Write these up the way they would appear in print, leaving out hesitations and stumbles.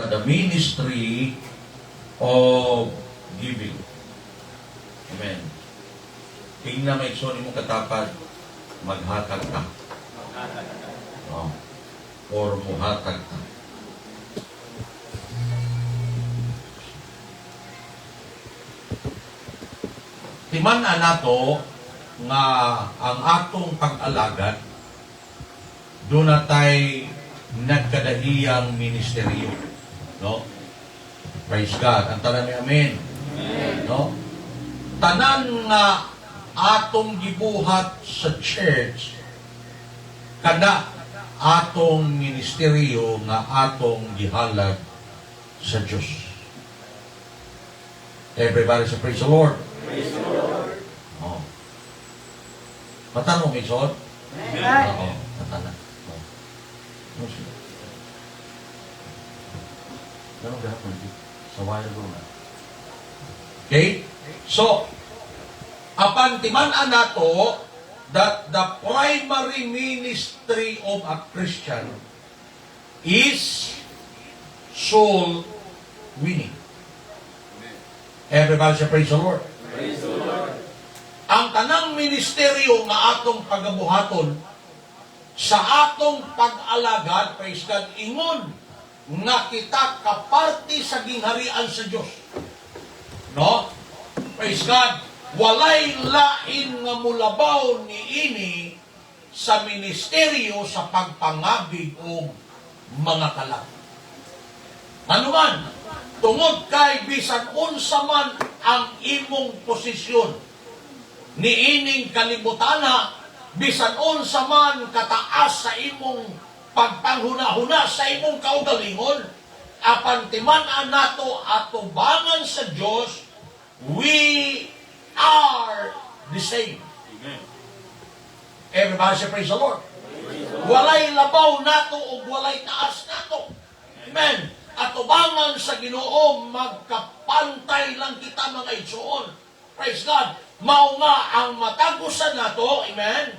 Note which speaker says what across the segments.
Speaker 1: the ministry of giving. Amen. Tingnan may ikson mo katapat, maghatag ka. Oh. Or muhatag ka. Timan-an nato nga ang atong pag-alagad doon na tayo nagkadahiyang ministeryo. No? Praise God. Ang tanan ni Amen. Amen. No? Tanan nga atong gibuhat sa church kada atong ministeryo nga atong gihalad sa Diyos. Everybody say praise the Lord.
Speaker 2: Praise the Lord.
Speaker 1: Oh. Matanong may sod?
Speaker 2: Amen.
Speaker 1: Oo. Matanong. Ganun gahapon sa wire ko na. Okay? So, apan timan-an nato that the primary ministry of a Christian is soul winning. Everybody say praise the Lord.
Speaker 2: Praise the Lord.
Speaker 1: Ang tanang ministeryo nga atong pagabuhaton sa atong pag-alagad, praise God, ingon nga kita kaparte sa gingharian sa Diyos. No? Praise God. Walay lain nga mulabaw ni ini sa ministeryo sa pagpangabig o mga kalag. Ano man? Tungod kay bisan unsa man ang imong posisyon ni ining kalibutana, bisan unsa man kataas sa imong pagpanghuna-huna sa imong kaugalingon, apan timan-an nato atubangan sa Dios, we are the same.
Speaker 2: Amen.
Speaker 1: Everybody say praise the Lord. Walay labaw nato o walay taas nato. Amen. Atubangan sa Ginoo, magkapantay lang kita mga igsoon. Praise God. Mao nga ang matagusan nato, amen,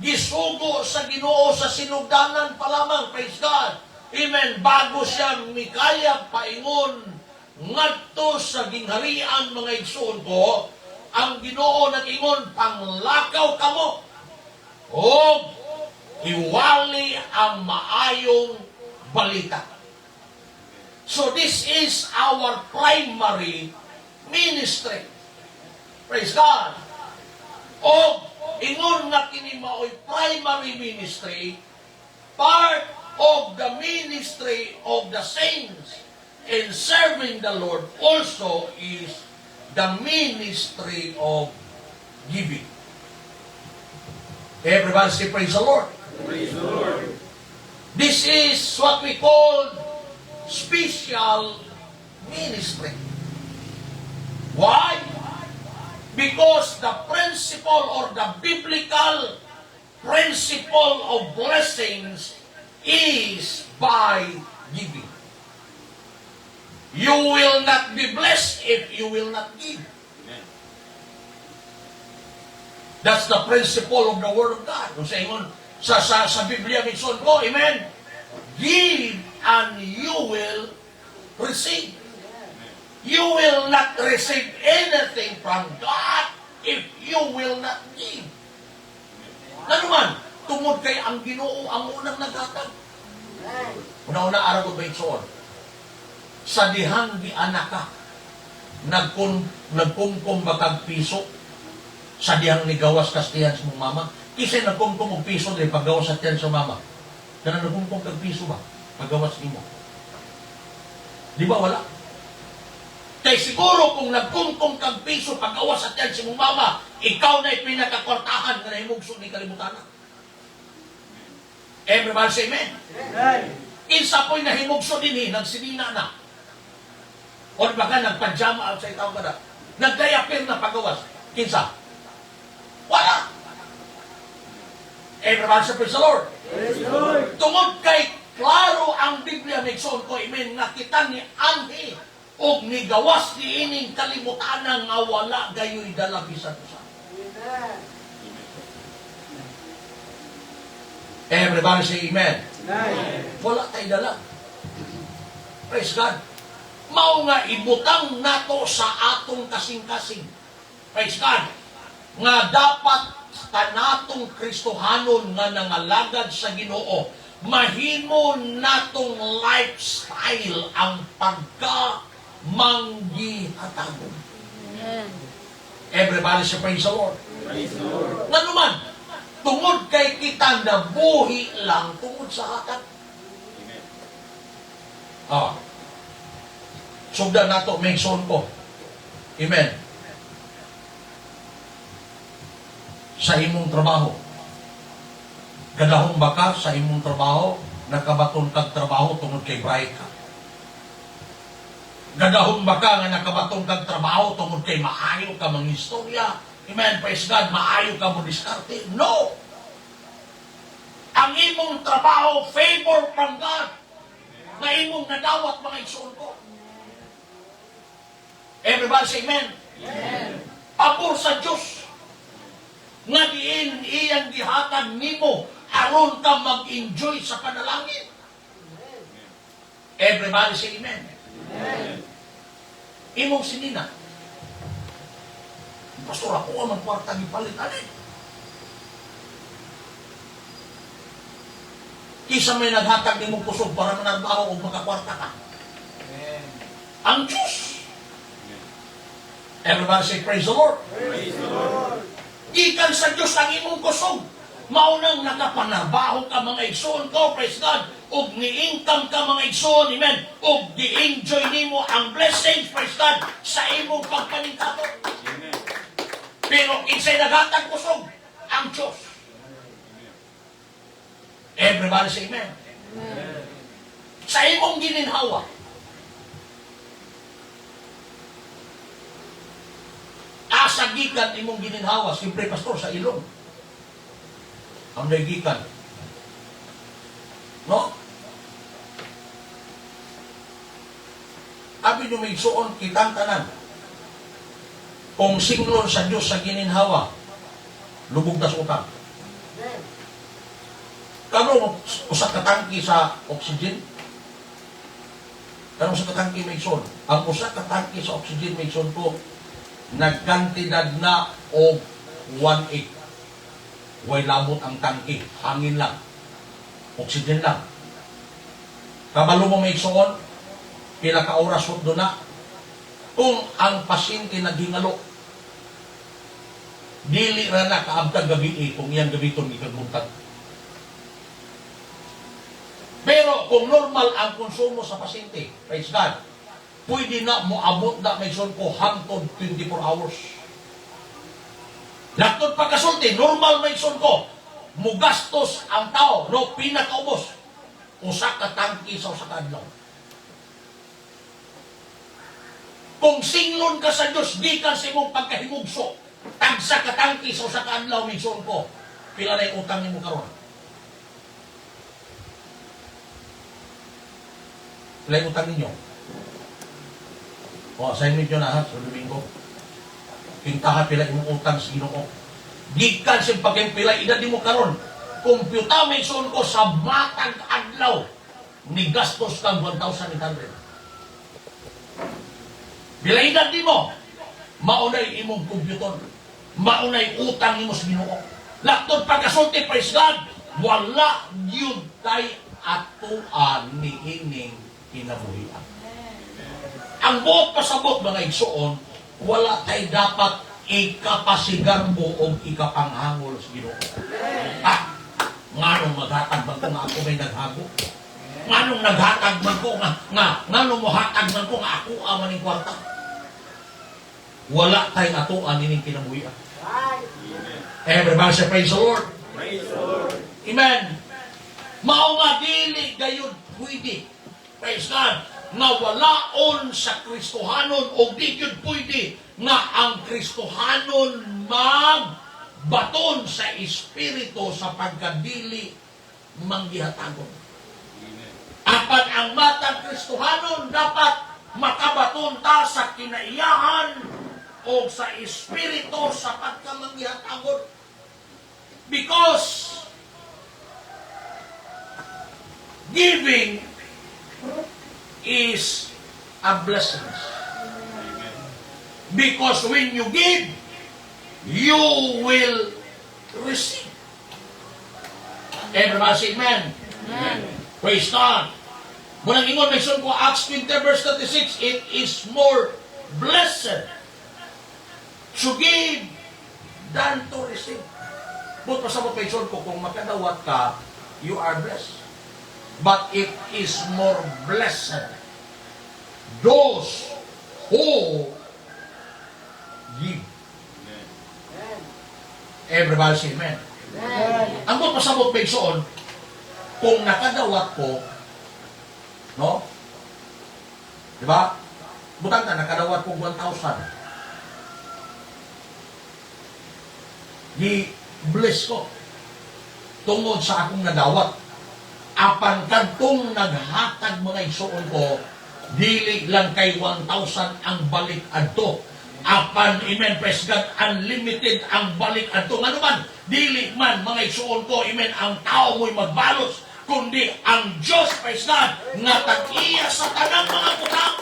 Speaker 1: gisugo sa Ginoo sa sinugdanan pa lamang, praise God. Amen. Bago siya mikaya paingon ngadto sa gingharian mga igsoon ko, ang Ginoo nag-ingon, panglakaw kamo o iwali ang maayong balita. So this is our primary ministry. Praise God. O ingon nga kini mao'y primary ministry, part of the ministry of the saints in serving the Lord also is the ministry of giving. Everybody say praise the Lord.
Speaker 2: Praise the Lord.
Speaker 1: This is what we call special ministry. Why? Because the principle or the biblical principle of blessings is by giving. You will not be blessed if you will not give.
Speaker 2: Amen.
Speaker 1: That's the principle of the Word of God. Kung sa Biblia minsan ko, amen, give and you will receive. You will not receive anything from God if you will not give. Ano man, tungod kay ang Ginoo ang unang naghatag. Una-una araw ko ba ito? Sa dihang di anak ka, nagkumkum batag piso, sa dihang ni gawas kastiyan sa mong mama, kasi nagkumkum og piso dahil paggawas sa tiyan sa mama. Kaya nagkumkum kag piso ba? Paggawas ni mo. Di ba wala? Kaya siguro kung nagkumkum kag piso pag-awas sa tiyan si mong mama, ikaw na'y pinakakwartahan na nahimugso ni kalimutan na. Everybody say amen.
Speaker 2: Amen.
Speaker 1: Insa po'y nahimugso din nagsinina na. O baka nagpajama out sa itaw ka na. Nagdayapir na pag-awas. Kinsa? Wala. Everybody say praise the Lord.
Speaker 2: Praise the Lord.
Speaker 1: Tungod kay klaro ang Biblia nagsuon ko, amen, nakita ni Anhi o ni gawas ni ining kalimutan nga wala gayo'y dala bisan usa. Everybody say amen.
Speaker 2: Amen.
Speaker 1: Wala tayo dala. Praise God. Mao nga ibutang nato sa atong kasing-kasing. Praise God. Nga dapat kanatong Kristohanon nga nangalagad sa Ginoo, mahimo natong lifestyle ang pagka-manggihatagon.
Speaker 3: Amen.
Speaker 1: Everybody say praise the Lord.
Speaker 2: Praise the Lord.
Speaker 1: Nga naman, tungod kay kita na buhi lang tungod sa hatag.
Speaker 2: Amen.
Speaker 1: Sugdan nato may son ko. Amen. Sa imong trabaho. Kadahong baka sa imong trabaho, nakabaton kag trabaho tungod kay bright ka. Gadahong baka nga nakabaton kag trabaho tungod kay maayo ka mang istorya. Amen, praise God, maayo ka mo diskarte. No! Ang imong trabaho, favor from God, na imong nadawat mga igsoon ko. Everybody say amen.
Speaker 3: Amen.
Speaker 1: Pabor sa Diyos. Nga diin iyang gihatag nimo aron ka mag-enjoy sa panalangin. Everybody say amen.
Speaker 3: Amen.
Speaker 1: Imong sinina. Pastor, ako ang magkwarta gipalit. Alin? Kisa may naghatag nimong kusog para manarbaho o makakwarta ka. Ang Diyos. Everybody say praise the Lord.
Speaker 2: Praise the Lord.
Speaker 1: Ikan sa Diyos ang imong kusog. Maunang nakapanarbaho ka mga igsoon ko, praise God. Og ni-income ka mga igsoon, amen. Og di-enjoy nimo ang blessings, praise God, sa imong pagpaningkato.
Speaker 2: Amen.
Speaker 1: Pero kinsay naghatag kusog, ang Diyos. Everybody say amen.
Speaker 3: Amen.
Speaker 1: Sa imong gininhawa, asa gikan imong gininhawa, siyempre pastor sa ilong. Ang gikan. No? Abi nyo may suon kitang tanan. Kung singlon sa Diyos sa gininhawa, lubog na sa utang. Kano usa ka tangki sa oxygen? Kano usa ka tangki may son? Ang usa ka tangki sa oxygen may son ko nagkantidad na og 1/8. Way labot ang tangki, hangin lang. Oxygen lang. Kabalo mo may son, pila ka oras do na. Kung ang pasyente naghingalo, dili ra na kaabtag gabi kung iyang gabiton gikaguntag. Pero kung normal ang konsumo sa pasyente, praise God, pwede na moabot na may son ko hangtod 24 hours. Laktod pagkasulti, normal may son ko, mugastos ang tao, no, pinakaubos. Usa ka tangki sa usa ka adlaw. Kung singlon ka sa Diyos, di ka sa imong pagkahimugso, tagsa ka tangki sa usa ka adlaw may son ko, pila na yung utang nimo karon. Pila yung utang ninyo? O, assignment nyo na ha, sa Domingo. Pintahan pila yung utang sa Ginoo. Gikan sa pagkimpila, edad mo karon. Kompyuta may son ko sa matag adlaw. Ni gastos kang 1,800. Bila edad mo, maunay imong kompyutor. Maunay utang imo sa Ginoo. Laktod pagkasulti, praise God, wala yun kay atuan ni ining kinabuhian. Ang buot pasabot mga igsoon, wala tay dapat ikapasigarbo o ikapanghangol sa Ginoo. Nganong maghatag man ko nga ako may naghago? Nganong naghatag man ko nganong mohatag man ko nga ako man ning kwarta? Wala tay atuan ining kinabuhian. Everybody say praise the Lord.
Speaker 2: Praise the Lord.
Speaker 1: Amen. Mao nga dili gayud pwede. Praise God. Nga walaon sa Kristohanon o di yun pwede nga ang Kristohanon magbaton sa Espiritu sa pagkadili manggihatagon. Apan ang matang Kristohanon dapat makabaton ta sa kinaiyahan o sa Espiritu sa pagkamangihatagon. Because giving is a blessing.
Speaker 2: Amen.
Speaker 1: Because when you give, you will receive. Everybody say amen.
Speaker 3: Amen.
Speaker 1: Praise God. Munang ingon, may ko Acts 20 verse 36, it is more blessed to give than to receive. But pasabot may ko, kung makadawat ka, you are blessed. But it is more blessed those who give.
Speaker 2: Amen.
Speaker 1: Everybody say amen.
Speaker 3: Amen.
Speaker 1: Ang kung pasabot may kung nakadawat ko, no? Diba? Butang ka, nakadawat ko 1,000. Bless ko. Tungod sa akong nadawat. Apan kadtong naghatag mga igsoon ko, dili lang kay 1,000 ang balik adto. Apan, amen, praise God, unlimited ang balik adto. Nga naman, dili man mga igsoon ko, amen, ang tao mo'y magbalos, kundi ang Diyos, praise God, nga tag-iya sa tanang mga butang.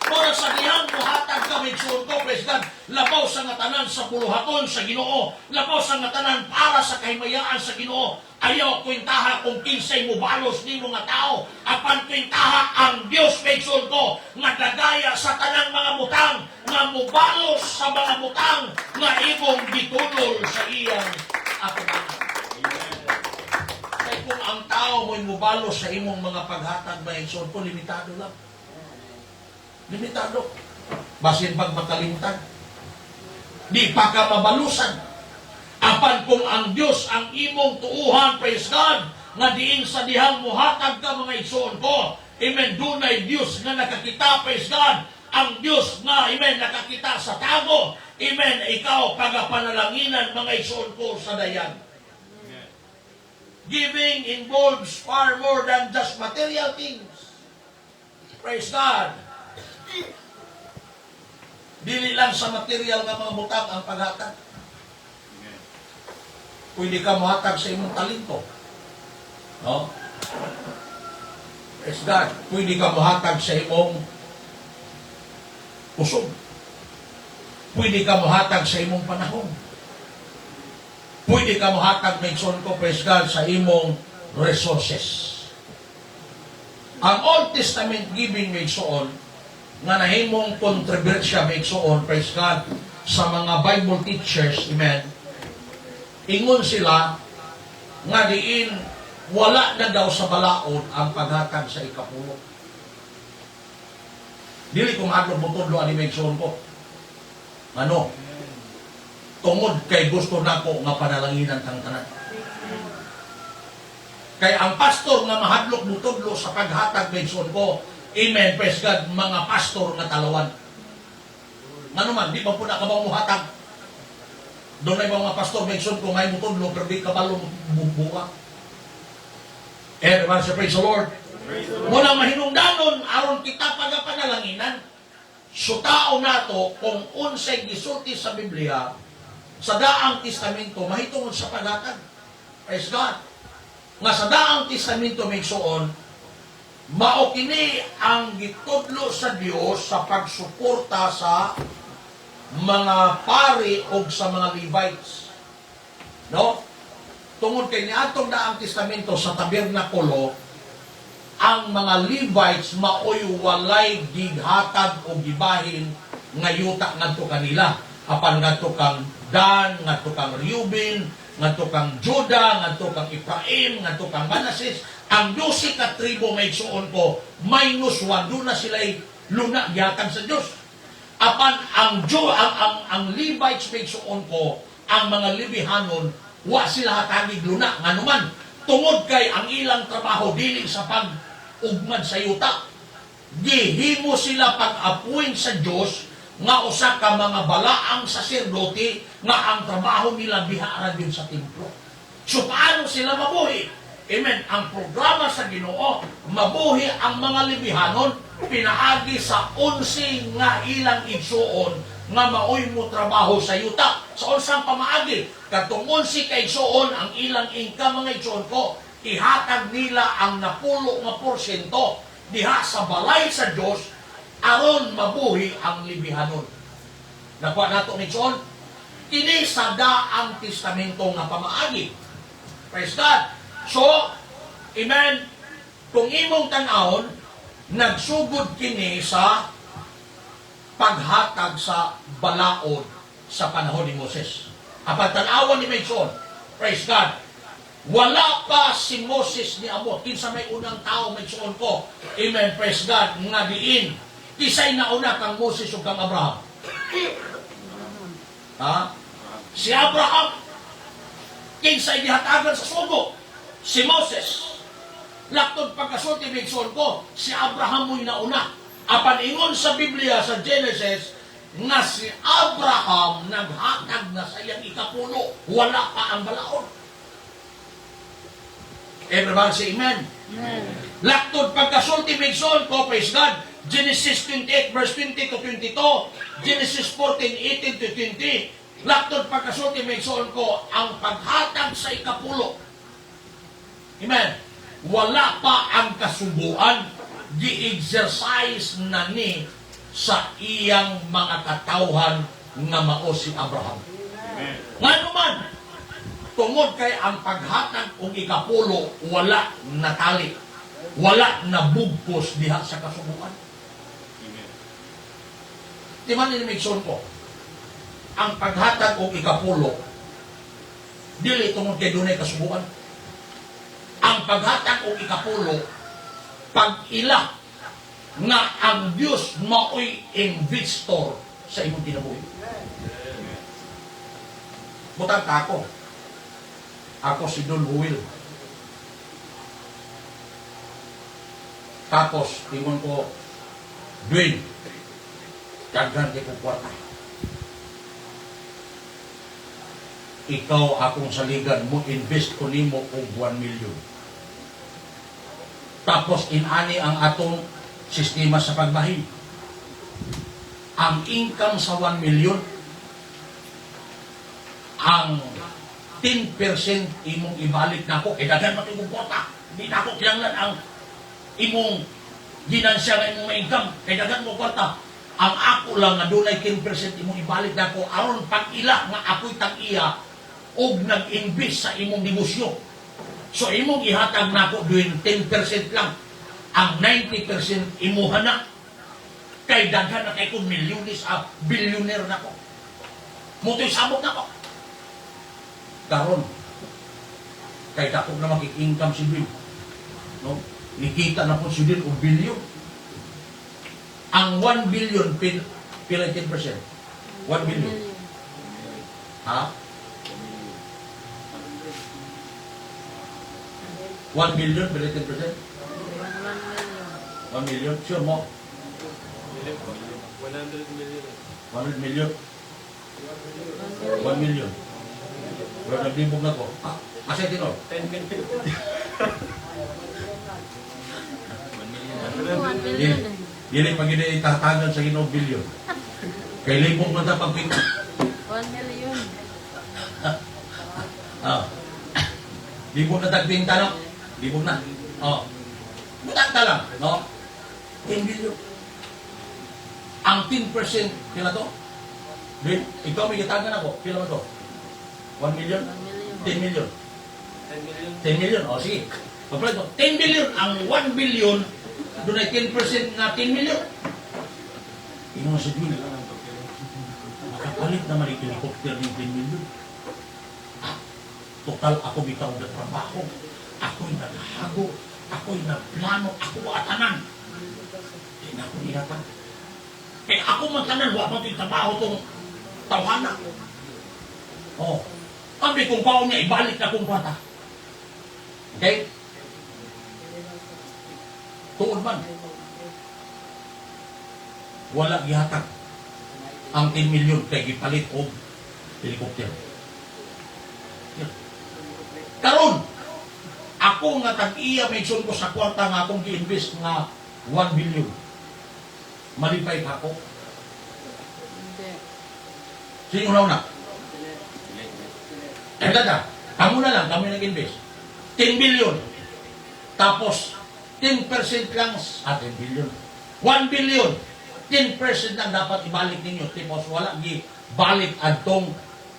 Speaker 1: Para sa dihang buhatag kami igsoon ko, praise God, labaw sa nga tanan sa puluhaton sa Ginoo, labaw sa nga tanan para sa kahimayaan sa Ginoo. Ayaw kwintaha kung kinsay mo balos ni mga tao. Apan kwintaha ang Diyos igsoon ko, nga dagaya sa tanang mga butang, nga mubalos sa mga butang, nga imong gitulol sa iyang atubangan. Kaya kung ang tao mo'y mubalos sa imong mga paghatag ba igsoon ko, limitado lang. Limitado. Basin pag makalimtad. Di pa ka mabalusan. Apan kung ang Diyos ang imong tuuhan, praise God, nga diin sa dihang muhatag ka mga igsoon ko, amen, dunay Diyos nga nakakita, praise God, ang Diyos nga, amen, nakakita sa tago, amen, ikaw pagapanalanginan mga igsoon ko sa dayan.
Speaker 2: Amen.
Speaker 1: Giving involves far more than just material things. Praise God. Dili lang sa material nga mga butang ang paghatag.
Speaker 2: Amen.
Speaker 1: Pwede ka muhatag sa imong talento. No? Praise God. Pwede ka muhatag sa imong pusog. Pwede ka muhatag sa imong panahon. Pwede ka muhatag, mention ko, praise God, sa imong resources. Ang Old Testament giving, mention, nga nahimong kontrobersya, mention, praise God, sa mga Bible teachers, amen, ingon sila nga diin wala na daw sa balaod ang paghatag sa ikapulo. Dili kung adlong butodlo ani mention ko. Ano? Tungod kay gusto nako nga panalanginan tang tanan. Kay ang pastor nga mahadlok butodlo sa paghatag mention ko, amen, praise God, mga pastor nga talawan. Nga naman, di ba po nakabaw mo hatag? Doon na mga pastor mention ko, may butodlo, pero di kabalo bubuka. Everyone say, praise the Lord. Muna mahinungdanon, aron kita pagapanalanginan. So tao nato, kung unsay gisulti sa Biblia, sa daang testamento, mahitungod sa paghatag. Praise God. Nga sa daang testamento, may suon, mao kini ang gitudlo sa Dios sa pagsuporta sa mga pari o sa mga Levites. No? Tungod kay niadtong daang testamento sa tabernakulo, ang mga Levites maoy walay gighatag o gibahin nga yuta ngadto kanila. Apan ngadto kang Dan, ngadto kang Reuben, ngadto kang Juda, ngadto kang Ephraim, ngadto kang Manasseh, ang 12 ka tribo may suon ko, minus 1, doon na sila'y luna, gihatag sa Diyos. Apan ang Levites may suon ko, ang mga Levihanon, wa sila hatagig luna. Nga naman, tungod kay ang ilang trabaho, dili sa pag-ugmad sa yuta. Gihimo sila pag-appoint sa Diyos, nga usa ka mga balaang saserdote nga ang trabaho nila biharan din sa templo. So paano sila mabuhi? Amen. Ang programa sa Ginoo, mabuhi ang mga Levihanon, pinaagi sa 11 nga ilang igsuon nga maoy mo trabaho sa yuta. Sa unsang pamaagi, katong 11 ka igsuon ang ilang ingka mga igsuon ko, ihatag nila ang napulo nga porsyento diha sa balay sa Dios aron mabuhi ang libihanon. Nakuha nato ni John, kini sa daang testamento nga pamaagi. Praise God. So, amen, kung imong tan-awon, nagsugod kini sa paghatag sa balaod sa panahon ni Moses. Apan tan-awon ni John, praise God, wala pa si Moses ni Amot. Kinsa may unang tao may suon ko. Amen, praise God, nga diin. Kisay na una kang Moses o kang Abraham. Ha? Si Abraham. Kinsay gihatagan sa sugo. Si Moses. Laktod pagkasulti may suon ko, si Abraham mo'y nauna. Apan ingon sa Biblia sa Genesis, nga si Abraham naghatag na sa iyang ikapulo. Wala pa ang balaod. Everybody say amen.
Speaker 3: Amen.
Speaker 1: Laktod pagkasulti bigson ko, praise God, Genesis 28 verse 20 to 22, Genesis 14, 18 to 20, laktod pagkasulti bigson ko, ang paghatag sa ikapulo. Amen. Wala pa ang kasubuan, gi-exercise na ni sa iyang mga katawhan nga mao si Abraham.
Speaker 2: Amen.
Speaker 1: Nga naman, tungod kay ang paghatag og ikapulo wala natali, wala nabugpos diha sa kasubuan.
Speaker 2: Amen.
Speaker 1: Di man inimigson ko, ang paghatag og ikapulo dili tungod kay dunay kasubuan. Ang paghatag og ikapulo pag-ila nga ang Dios mao'y investor sa imong kinabuhi. Butang ka ako. Ako si Don Will. Tapos, tingon ko, Dwayne, kaghan ko kwarta. Ikaw akong saligan mo, invest ko nimo og 1 million. Tapos, inani ang atong sistema sa pagbahin. Ang income sa 1 million, ang 10% imong ibalik na ako, daghan man imong kwarta. Hindi na ako kailangan ang imong ginansya nga imong income, daghan mo kwarta. Ang ako lang nga dunay 10% imong ibalik na ako, aron pag-ila nga ako'y tag-iya og nag-invest sa imong negosyo. So imong ihatag na ako doon 10% lang. Ang 90% imuha na. Kay daghan na kay kung milyones, billionaire na ko. Muto'y sabot na ko. Karon kay dako na makik-income si Bill, no? Nikita na po si Bill og bilyon. Ang 1 billion pila 10%? 1 billion. Ha? 1 billion pila 10%? 1 million. Sure mo?
Speaker 4: 100 million.
Speaker 1: 100 million? 1 million. Pero nagbibog na ko. Kasi tino?
Speaker 4: 10 million.
Speaker 3: 1 billion.
Speaker 1: Dili pag itatagan sa Ginoo bilyon. Kay libog na ta pag
Speaker 3: 1 million.
Speaker 1: libog na tagbinta, no? Libog na. Butang ta lang, no? 10 bilyon. Ang 10% pila to? Bin, ikaw may kitagan ako. Pila mo to? 1 million?
Speaker 3: 1 million.
Speaker 1: 10 million?
Speaker 4: 10 million.
Speaker 1: 10 million, sige. Pagpala to, 10 billion, ang 1 billion, doon ay 10% na 10 million. Ino sa June, makapalit naman yung helicopter ng 10 million. Total, ako bitaw na trabaho. Ako'y naghago. Ako'y nagplano. Ako atanan. Hindi na ako niyatan. Ako man tanan, wala man yung trabaho itong tawhana. Sabi kung paon niya, ibalik na kung bata. Okay? Tuon man. Wala gihatag. Ang 10 million kay gipalit og helicopter. Karon, ako nga tag-iya may ko sa kwarta nga akong gi-invest nga 1 billion. Malipay ka ako.
Speaker 3: Hindi.
Speaker 1: Sino na? Kaya kamo na lang, kami nag-invest. 10 billion. Tapos, 10% lang, 10 billion. 1 billion. 10% lang dapat ibalik ninyo. Tipos wala balik adtong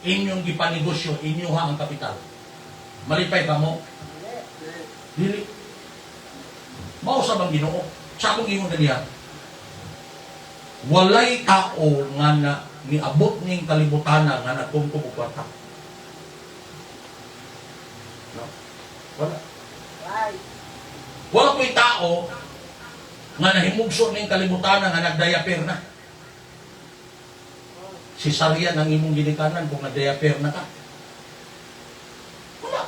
Speaker 1: inyong gipanegosyo, inyo ha ang kapital. Malipay ka mo? Dili. Mao sa bang Ginoo. Sa akong ingon kaniya, walay tao nga na niabot ning kalibutan nga nagkumkum og kwarta. No? Wala. Wala ko'y tao nga nahimugso ning kalibutan nga nagdayaper na. Si Sarian ang imong ginikanan kung nagdayaper na ka. Wala.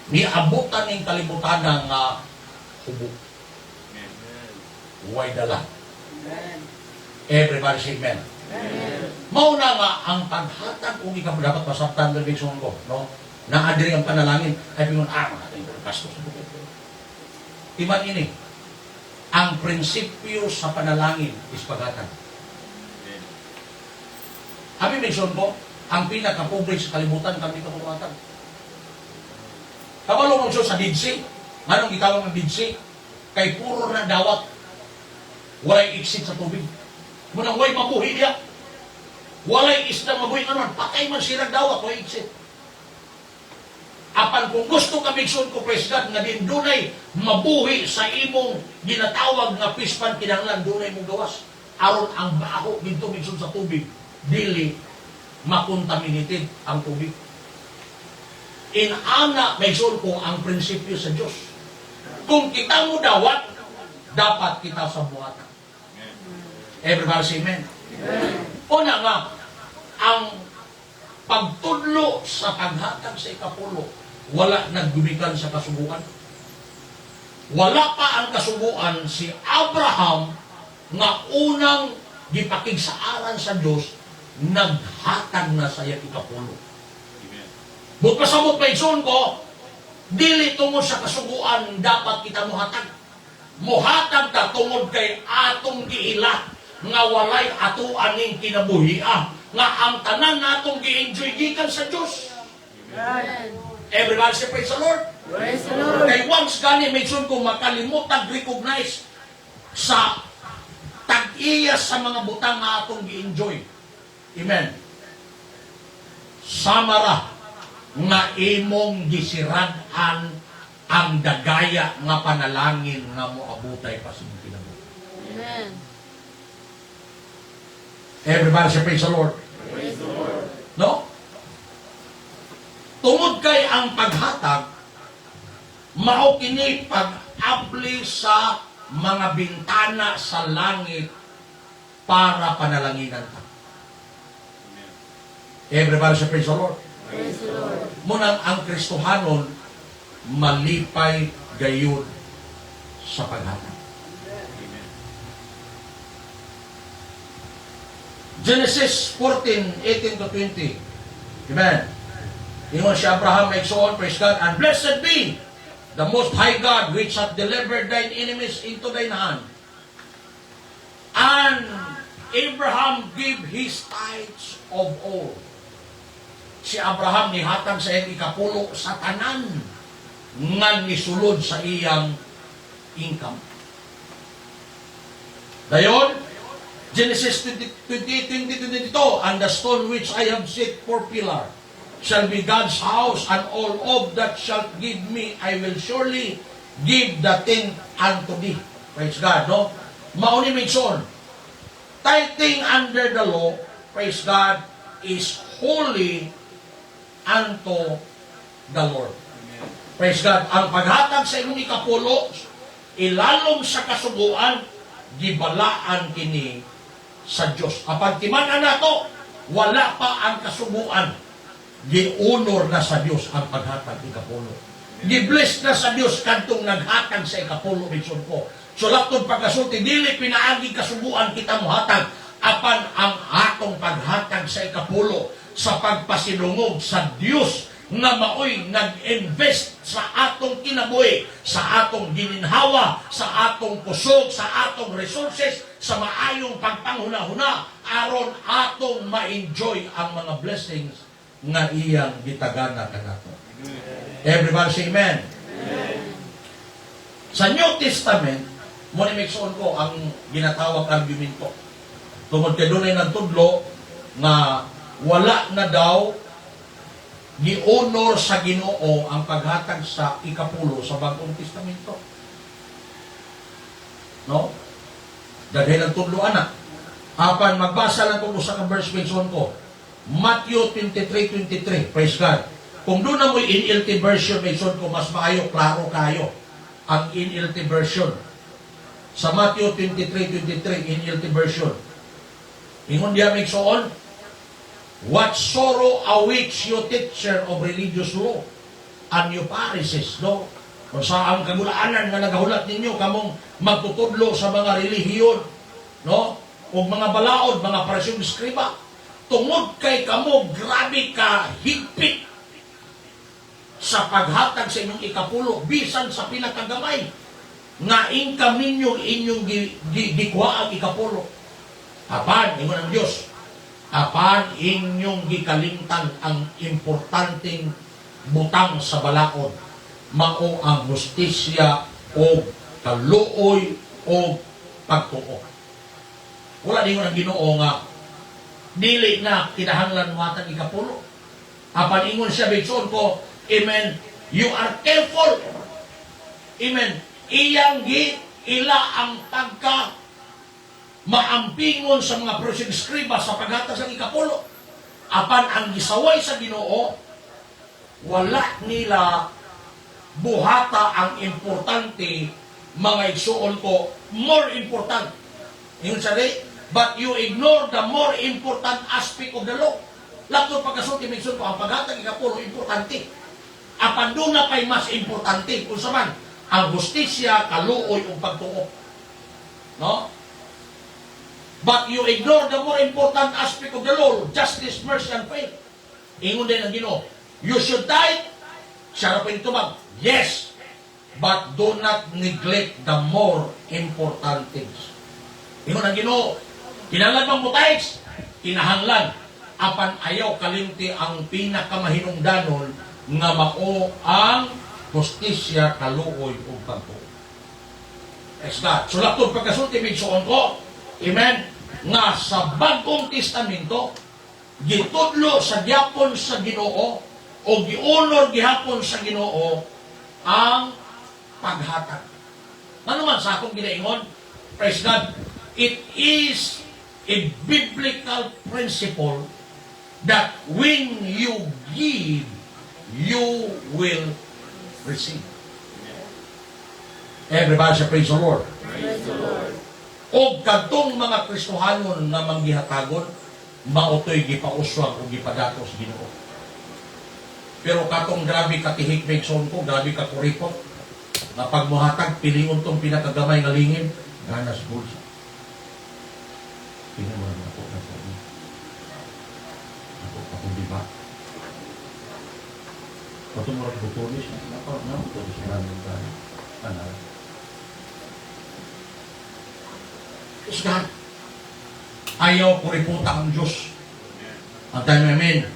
Speaker 1: Niabutan ning kalibutan nga hubog. Huwag dala. Everybody say amen. Mauna nga ang paghatag kung ikaw dapat masabtan ng bigson ko, no? Naadiri ang panalangin, ay pingon, mga tayo, bastos. Timan ini, ang prinsipyo sa panalangin is paghatag. Abi bigson ko, ang pinaka-pobre sa kalimutan kami kapaghatag. Kabalo mo sa didsi, anong gitawag ng didsi? Kay puro na dawat, walay iksit sa tubig. Munang way mabuhi niya. Walay isda mabuhi naman. Patay man sila dawat, way iksit. Apan kung gusto ka bigson ko, praise God, nga din dunay mabuhi sa imong ginatawag nga pispan kinahanglan dunay mong gawas. Aron ang baho dito bigson sa tubig, dili makontaminated ang tubig. Inana bigson ko ang prinsipyo sa Diyos. Kung kita mo dawat, dapat kita sa buhatan. Everybody say amen. Una nga, ang pagtudlo sa paghatag sa ikapulo, wala naggumikan sa kasubuan. Wala pa ang kasubuan si Abraham nga unang gipakigsaaran sa Diyos, naghatag na sa ikapulo. But pasamot pa igsoon ko, dili tungod sa kasubuan dapat kita muhatag. Muhatag ta tungod kay atong giila nga walay ato aning kinabuhia nga ang tanan natong gi-enjoy gikan sa Dios.
Speaker 3: Amen.
Speaker 1: Everybody say praise the Lord.
Speaker 3: Praise the Lord.
Speaker 1: Kay once gani mention ko makalimutag recognize sa tag-iya sa mga butang nga atong gi-enjoy. Amen. Samara nga imong gisirad-an ang dagaya nga panalangin nga moabutay pa sa imong kinabuhi.
Speaker 3: Amen.
Speaker 1: Everybody say praise the Lord.
Speaker 3: Praise the Lord.
Speaker 1: No? Tungod kay ang paghatag, mao kini pag-abli sa mga bintana sa langit para panalanginan ta. Everybody say praise the Lord.
Speaker 3: Praise the Lord.
Speaker 1: Munang ang Kristohanon malipay gayon sa paghatag. Genesis 14:18 to 20. Amen. Ingon si Abraham nagsuon, praise God, and blessed be the Most High God which hath delivered thine enemies into thine hand. And Abraham gave his tithes of all. Si Abraham nihatag sa iyang ikapulo sa tanan nga nisulod sa iyang income. Dayon, Genesis 20:22, and the stone which I have set for pillar shall be God's house, and all of that shalt give me, I will surely give the tenth unto thee. Praise God, no? Mauni mention, tithing under the law, praise God, is holy unto the Lord. Praise God. Ang paghatag sa imong ikapulo, ilalom sa kasuguan, gibalaan kini sa Diyos. Kapag timan na to, wala pa ang kasuguan, gi-honor na sa Diyos ang paghatag ikapulo. Gi-bless na sa Diyos kantong naghatag sa ikapulo, mention ko. So laptod pagkasulti, dili pinaagi kasuguan kita muhatag, apan ang atong paghatag sa ikapulo sa pagpasinungog sa Diyos nga maoy nag-invest sa atong kinabuhi, sa atong gininhawa, sa atong kusog, sa atong resources, sa maayong pagpanghuna-huna, aron atong ma-enjoy ang mga blessings nga iyang gitagana kanato. Everybody say amen. Sa New Testament, mo ni mixon ko ang ginatawag argumento. Tungod kay dunay nagtudlo nga wala na daw gi-honor sa Ginoo ang paghatag sa ikapulo sa Bagong Testamento. No? Dahil nagtudlo ana. Apan magbasa lang ko sa verse mention ko. Matthew 23:23. Praise God. Kung doon na mo NLT version mention ko, mas maayo, klaro kayo ang NLT version. Sa Matthew 23:23 NLT version. Ingon diya mention, what sorrow awaits you, teacher of religious law, and you Pharisees, no? Kung saan kagulaanan nga nagahulat ninyo, kamong magtutudlo sa mga relihiyon, no? O mga balaod, mga Pharisee skriba, tungod kay kamo, grabe ka, higpit sa paghatag sa inyong ikapulo, bisan sa pinakagamay, nga income ninyo inyong gikuha ang ikapulo. Apan, ingon ang Diyos, apan inyong gikalimtan ang importanteng butang sa balaod, mao ang hustisya o kaluoy o pagtuo. Wala din ang Ginoo nga dili na kinahanglan matang ikapulo. Apan ingon siya bigson ko, amen, you are careful, amen, iyang ila ang pagka maampingon sa mga proscriba sa paghatag sa ikapulo. Apan ang gisaway sa Ginoo, wala nila buhata ang importante, mga igsuon ko, more important. Yung sabi, but you ignore the more important aspect of the law. Lato pagkasulti mention ko, ang paghatag ikapulo, importante. Apan doon na pa'y mas importante, kung saman, ang justisya, kaluoy, o pagtuo. No? But you ignore the more important aspect of the law, justice, mercy, and faith. Ingon din ang Ginoo, you should die. Siya na po yung tumag, yes, but do not neglect the more important things. Ingon ang Ginoo, kinahanglan bang mutays? Kinahanglan. Apan ayaw kalimti ang pinakamahinungdanon nga mao ang justisya, kaluoy, o pagtuo. Praise God. So laptop pagkasulti bigsoon ko, amen, nga sa Bagong Testamento, gitudlo sa gyapon sa Ginoo o giunor gihapon sa Ginoo ang paghatag. Ano man sa akong ginaingon? Praise God. It is a biblical principle that when you give, you will receive. Everybody say praise the Lord.
Speaker 3: Praise the Lord.
Speaker 1: O kadtong mga Kristohanon na manggihatagon, mautoy gipauswag o gipadatos Ginoo. Pero katong grabe katihik megson ko, grabe ka kuripot, na pagmuhatag, pilingon tong pinakagamay nga lingin, ganas bulsa. Pinamulan ako na sa iyo. Ako akong diba. Patungurang butulis, butulis na namin tayo. Anak. Praise God. Ayaw kuripota ang Diyos. Ang tayo namin.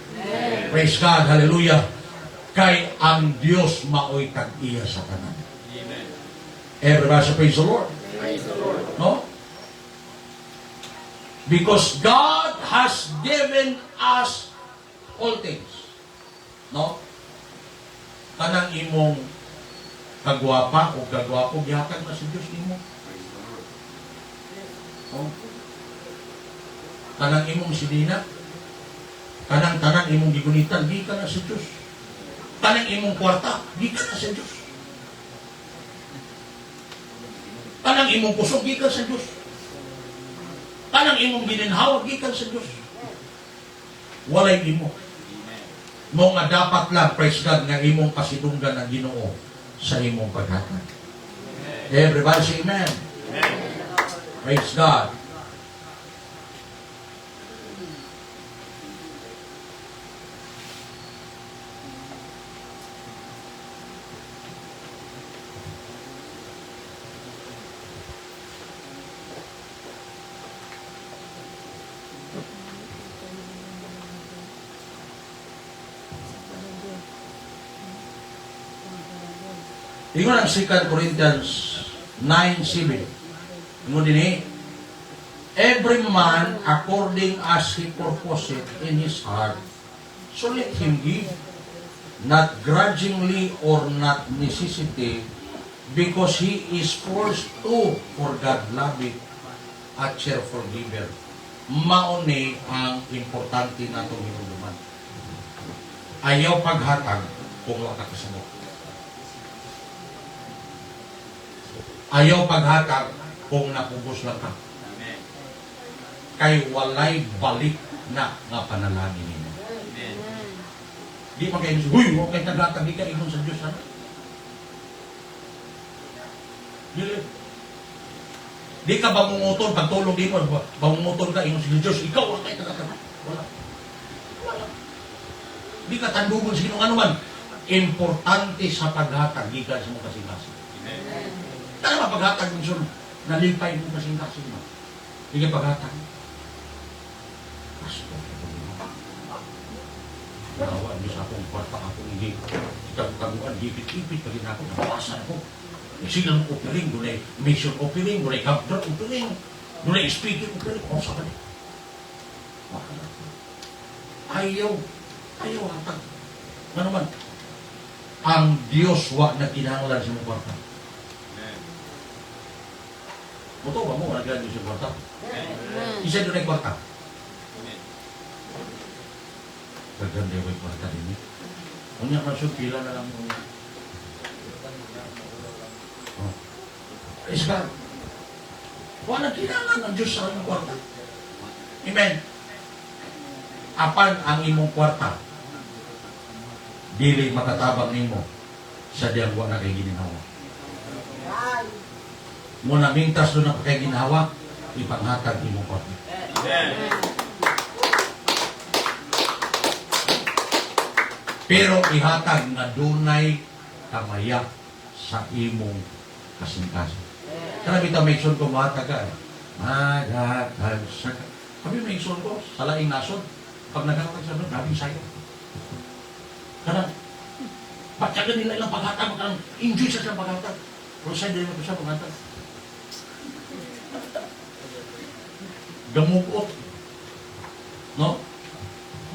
Speaker 1: Praise God. Hallelujah. Kay ang Diyos maoy tag-iya sa kanan.
Speaker 2: Amen.
Speaker 1: Everybody say praise the Lord.
Speaker 3: Praise the Lord.
Speaker 1: No? Because God has given us all things. No? Kanang imong kagwapa o kagwapo, gihatag na si Diyos nimo. Oh. Kanang imong sinina, kanang tanang imong gigunitan, di ka na sa Diyos. Kanang imong kwarta, di ka na sa Diyos. Kanang imong kusog, di ka sa Diyos. Kanang imong gininhawag, di ka sa Diyos. Walay imo. Mo nga dapat lang, praise God, nga imong pasidunggan ang Ginoo sa imong paghatag. Everybody say amen. Praise God. Ingon ang 2 Corinthians 9:7. Mo dinhi, every man according as he purposeth in his heart, so let him give, not grudgingly or not necessity, because he is forced to, for God loveth a cheerful giver. Mauni ang importante natong hinuluman. Ayaw paghatag kung wala ka kasabot. Ayaw paghatag kung napubos lang ka.
Speaker 2: Amen.
Speaker 1: Kay walay balik na nga panalangin ninyo.
Speaker 2: Amen.
Speaker 1: Di man kayo, huy, huwag kayo naghatag, di ka ingon sa Diyos. Ano? Di ka bangunguton, pagtulong di mo, bangunguton ka, ingon sa Diyos, ikaw, huwag kayo naghatag. Wala. Wala. Di ka tandugon sa Ginoo anuman. Importante sa paghatag, di ka sa mong kasing-kasing.
Speaker 2: Amen.
Speaker 1: Kaya ba paghatag mo siya, nalimpay mo kasing-kasing mo. Di ka paghatag. Pastor, nawa niyo sa akong kwarta akong hindi. Ikaw-kaguan, gipit-ipit, pagin ako, nabawasan ako. Silang offering, dunay mission offering, dunay capture offering, dunay speaking offering, o sa kanil. Ayaw hatag. Ano man? Ang Diyos wa na kinahanglan sa mong kwarta.
Speaker 2: Amen.
Speaker 1: Muto ba mo, naglaan Diyos sa kwarta?
Speaker 3: Amen.
Speaker 1: Isa doon ay kwarta.
Speaker 2: Amen.
Speaker 1: Gaganda yung kwarta din eh. Kung niya masuk, pila na lang mo. Oh. Praise God. Wala kinahanglan ang Diyos sa mong kwarta. Amen. Apan ang imong kwarta, dili makatabang nimo sa diyang wa na kay ginhawa. Muna mintas doon na kay ginhawa, ipanghatag nimo kwarta.
Speaker 2: Amen.
Speaker 1: Pero ihatag na dunay kamaya sa imong kasing-kasing. Kaya bitaw may ikson ko mahatag ka. Maghatag sa... Sabi may ikson ko, sa laing nasod, pag naghatag sa doon, grabing sayo. Karang, patyagan nila ilang paghatag, karang enjoy sa siyang paghatag. Pero sa'yo din mo siya paghatag. Gamugot. No?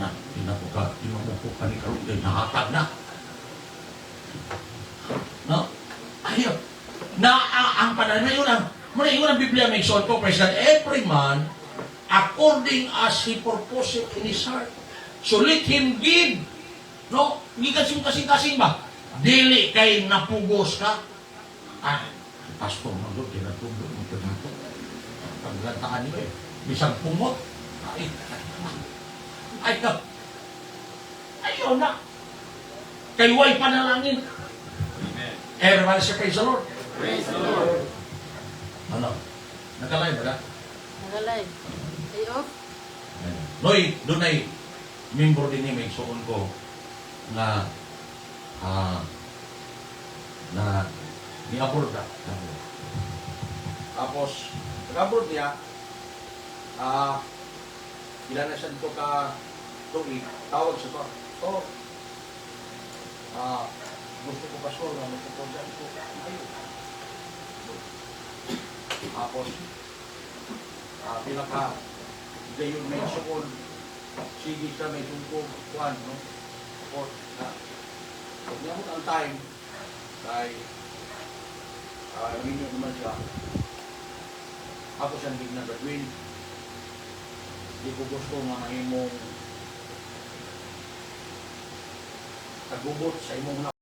Speaker 1: Na, tinamuko ka ni Karong, nahatag na. No? Ayaw. Ang panahon na yun ang Biblia may son ko, praise God, every man according as he purposeth in his heart. So let him give. No? Hindi kasing-kasing ba? Dili kay napugos ka. Pastor, magod, tinatubog mo ito nato. Paglantaan niyo eh. Bisang pumot. Ayaw na. Kay way panalangin.
Speaker 2: Amen.
Speaker 1: Everybody say praise the Lord.
Speaker 3: Praise the Lord.
Speaker 1: Ano? Nakalay ba na?
Speaker 3: Nagalay. Ay off.
Speaker 1: Noy, doon ay membro din ni may suon ko na ni-abroad na. Tapos, nag-abroad niya, ilan na siya dito ka tuig, tawag siya to. So, gusto ko pastor na magpupunta ko. Ayun. Tapos, pinaka gayon may sukon, sige siya may tungkog, kuhan, no? Or, pag niyamot ang time, dahil, minyo naman siya, ako siyang big na Godwin, hindi ko gusto nga na imong kagubot sa imong